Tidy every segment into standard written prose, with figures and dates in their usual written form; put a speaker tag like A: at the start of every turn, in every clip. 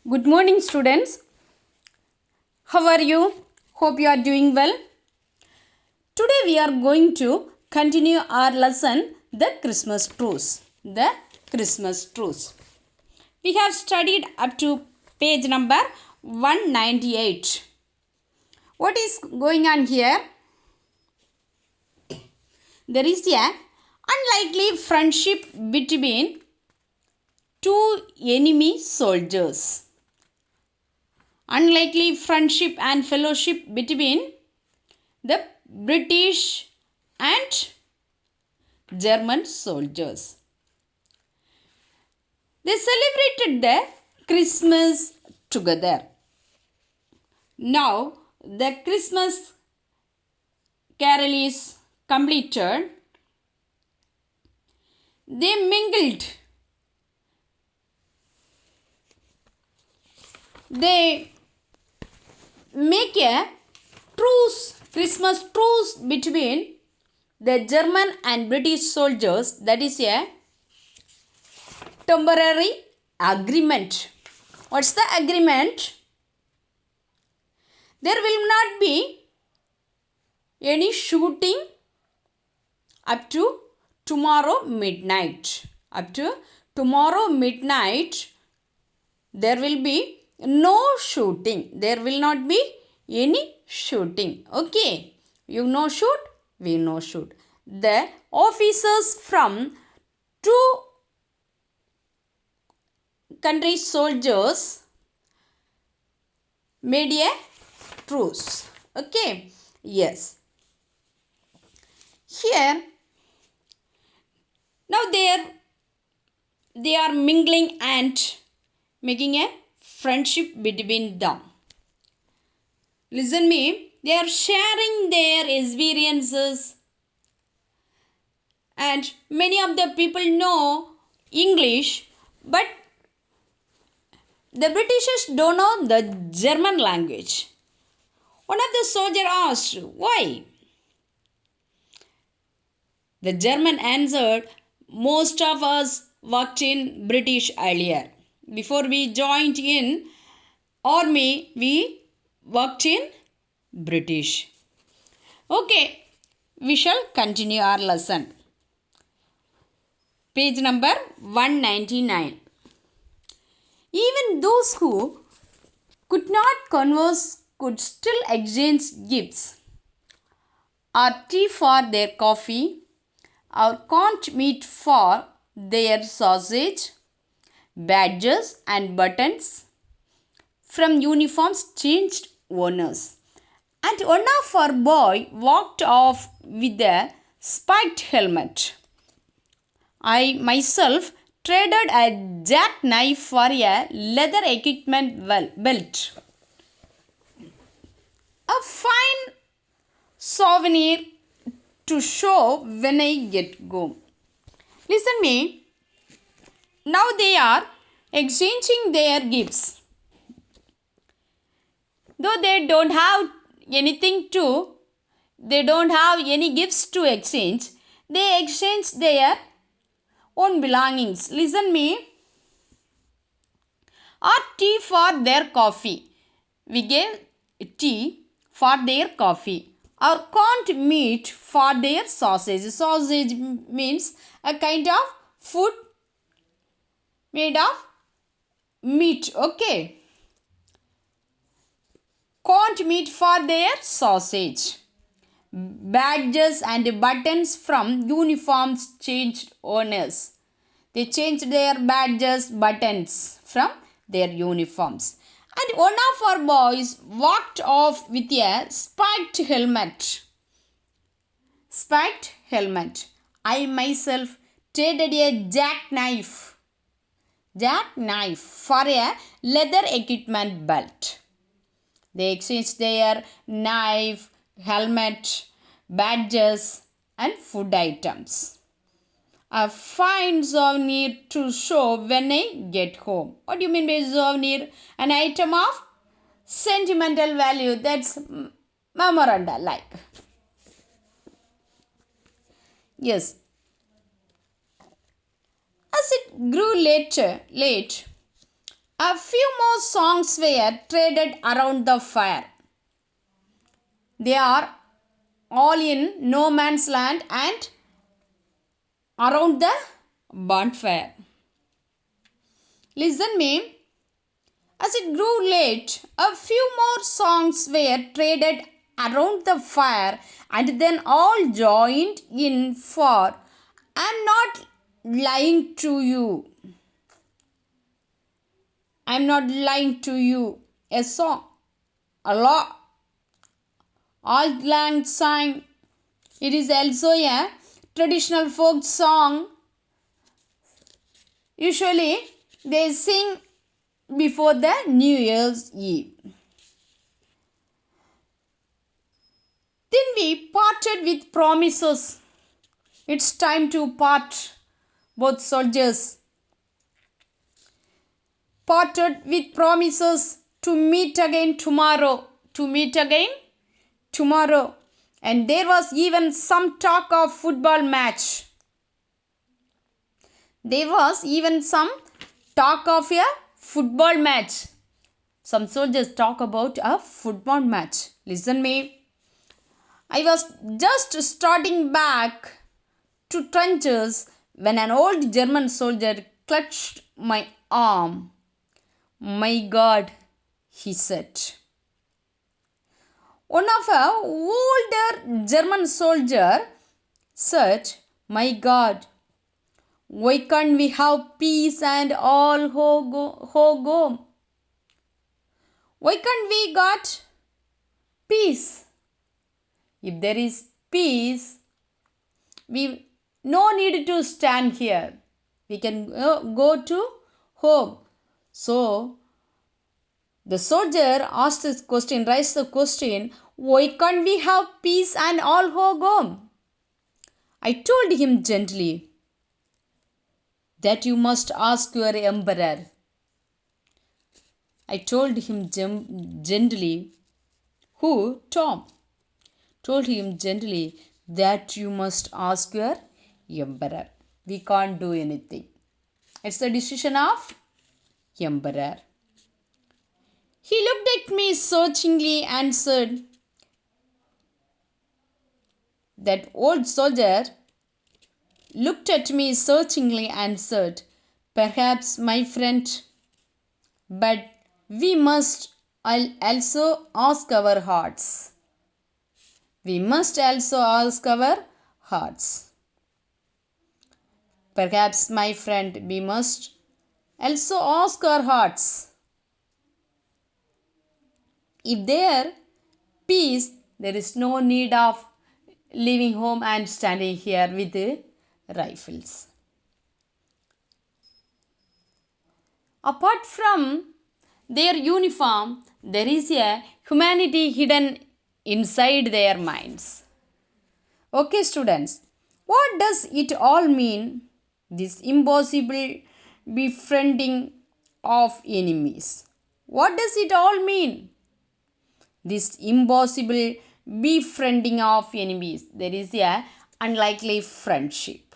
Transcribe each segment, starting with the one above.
A: Good morning, students. How are you? Hope you are doing well. Today we are going to continue our lesson, The Christmas Truce. The Christmas Truce. We have studied up to page number 198. What is going on here? There is a unlikely friendship between two enemy soldiers. Unlikely friendship and fellowship between the British and German soldiers. They celebrated the Christmas together. Now the Christmas carol is completed. They mingled. They make a Christmas truce between the German and British soldiers. That is a temporary agreement. What's the agreement? There will not be any shooting up to tomorrow midnight. Up to tomorrow midnight, there will be no shooting. There will not be any shooting. Okay. You no shoot, we no shoot. The officers from two country soldiers made a truce. Okay. Yes. Here, now they are mingling and making a friendship between them. Listen me, they are sharing their experiences, and many of the people know English, but the Britishers don't know the German language. One of the soldiers asked, why? The German answered, most of us worked in British earlier. Before we joined in army, we worked in British. Okay, we shall continue our lesson. Page number 199. Even those who could not converse could still exchange gifts or tea for their coffee, or corned meat for their sausage, badges and buttons from uniforms changed owners. And one of our boy walked off with a spiked helmet. I myself traded a jackknife for a leather equipment belt. A fine souvenir to show when I get home. Listen me. Now they are exchanging their gifts. Though they don't have any gifts to exchange, they exchange their own belongings. Listen me. Or tea for their coffee. We gave tea for their coffee. Or corned meat for their sausage. Sausage means a kind of food made of meat. Okay. Corned meat for their sausage. Badges and buttons from uniforms changed owners. They changed their badges, buttons from their uniforms. And one of our boys walked off with a spiked helmet. Spiked helmet. I myself traded a jackknife for a leather equipment belt. They exchanged their knife, helmet, badges and food items. A fine souvenir to show when I get home. What do you mean by souvenir? An item of sentimental value. That's memoranda like. Yes. As it grew late, A few more songs were traded around the fire. They are all in no man's land and around the bonfire. Listen me. As it grew late, a few more songs were traded around the fire and then all joined in for I'm not lying to you. I'm not lying to you. A song. A lot. All lang sang. It is also a traditional folk song. Usually they sing before the New Year's Eve. Then we parted with promises. It's time to part. Both soldiers parted with promises to meet again tomorrow. To meet again tomorrow. And there was even some talk of football match. There was even some talk of a football match. Some soldiers talk about a football match. Listen me. I was just starting back to trenches when an old German soldier clutched my arm. My God, he said. One of a older German soldier said, my God, why can't we have peace and all go? Why can't we got peace? If there is peace, we no need to stand here. We can go to home. So, the soldier asked this question, raised the question, why can't we have peace and all go home? I told him gently that you must ask your emperor. I told him gently, who? Tom. Told him gently that you must ask your emperor. We can't do anything. It's the decision of emperor. He looked at me searchingly and said, that old soldier looked at me searchingly and said, perhaps, my friend, but we must also ask our hearts. We must also ask our hearts. Perhaps, my friend, we must also ask our hearts. If there peace, there is no need of leaving home and standing here with the rifles. Apart from their uniform, there is a humanity hidden inside their minds. Okay, students, what does it all mean? This impossible befriending of enemies. What does it all mean? This impossible befriending of enemies. There is a unlikely friendship.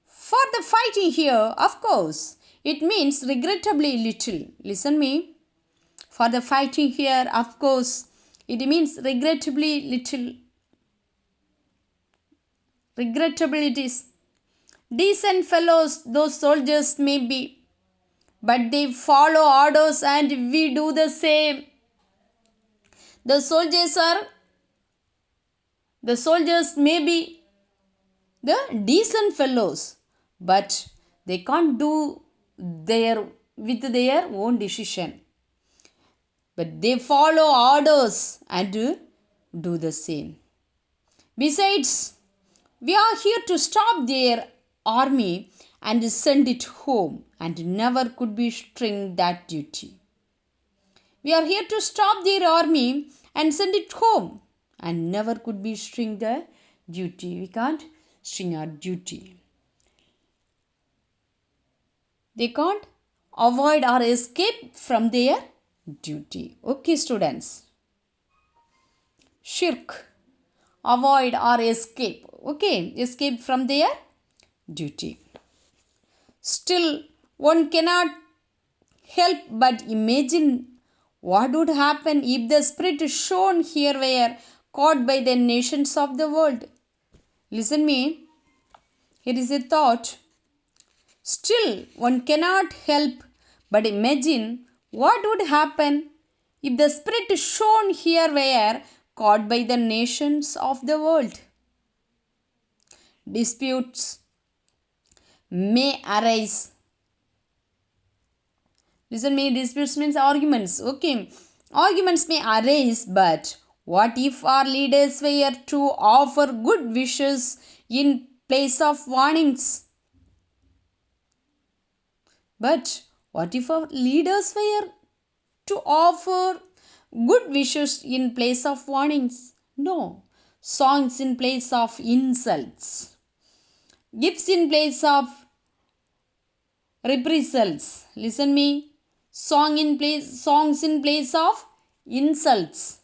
A: For the fighting here, of course, it means regrettably little. Listen me. For the fighting here, of course, it means regrettably little. Regrettable it is. Decent fellows, those soldiers may be, but they follow orders and we do the same. The soldiers may be the decent fellows, but they can't do with their own decision. But they follow orders and do the same. Besides, we are here to stop their army and send it home, and never could be string that duty. We are here to stop their army and send it home, and never could be string the duty. We can't string our duty. They can't avoid or escape from their duty. Okay, students. Shirk. Avoid or escape. Okay, escape from their duty. Still, one cannot help but imagine what would happen if the spirit shown here were caught by the nations of the world. Listen me, here is a thought. Still, one cannot help but imagine what would happen if the spirit shown here were caught by the nations of the world. Disputes may arise. Listen me, disputes means arguments. Okay. Arguments may arise, but what if our leaders were to offer good wishes in place of warnings? But what if our leaders were to offer good wishes in place of warnings? No. Songs in place of insults. Gifts in place of reprisals. Listen me. Songs in place of insults.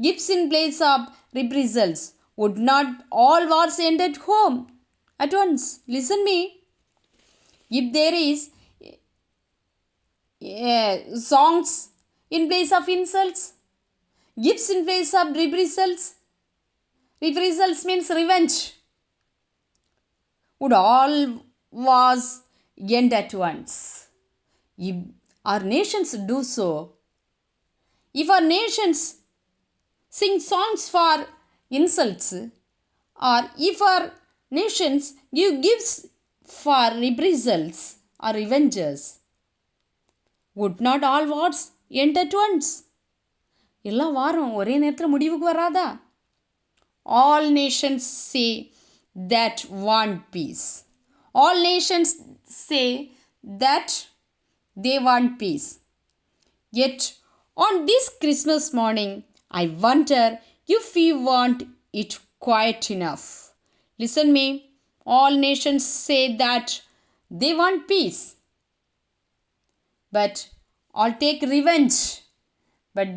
A: Gifts in place of reprisals. Would not all wars end at home at once? Listen me. If there is songs in place of insults, gifts in place of reprisals. Reprisals means revenge. Would all wars end at once? If our nations do so, if our nations sing songs for insults, or if our nations give gifts for reprisals or revenges, would not all wars end at once? எல்லா வாரம் ஒரே நேரத்தில் முடிவுக்கு வராதா? All nations say that want peace. All nations say that they want peace. Yet on this Christmas morning, I wonder if we want it quiet enough. Listen me, all nations say that they want peace. But all take revenge. But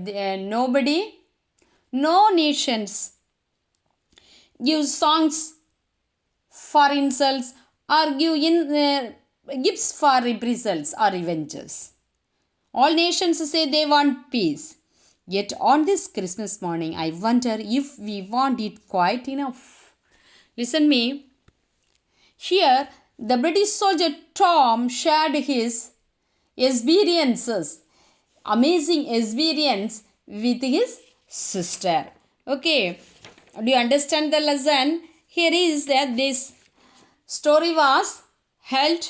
A: no nations give songs for insults or give gifts for reprisals or revenges. All nations say they want peace. Yet on this Christmas morning, I wonder if we want it quiet enough. Listen me. Here, the British soldier Tom shared his experiences, amazing experience with his sister. Okay, do you understand the lesson? Here is that this story was held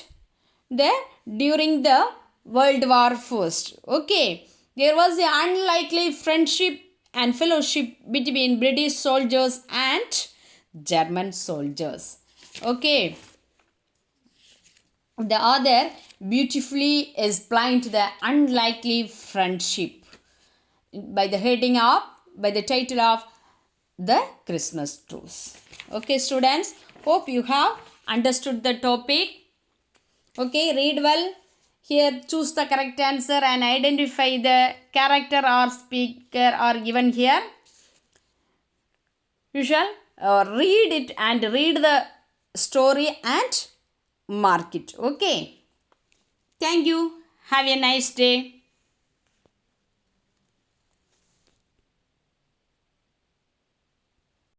A: there during the World War I. Okay, there was an unlikely friendship and fellowship between British soldiers and German soldiers. Okay, the author beautifully explained the unlikely friendship by the title of the Christmas Truce. Okay, students, hope you have understood the topic. Okay, read well. Here, choose the correct answer and identify the character or speaker are given here. You shall read it and read the story and mark it. Okay. Thank you. Have a nice day.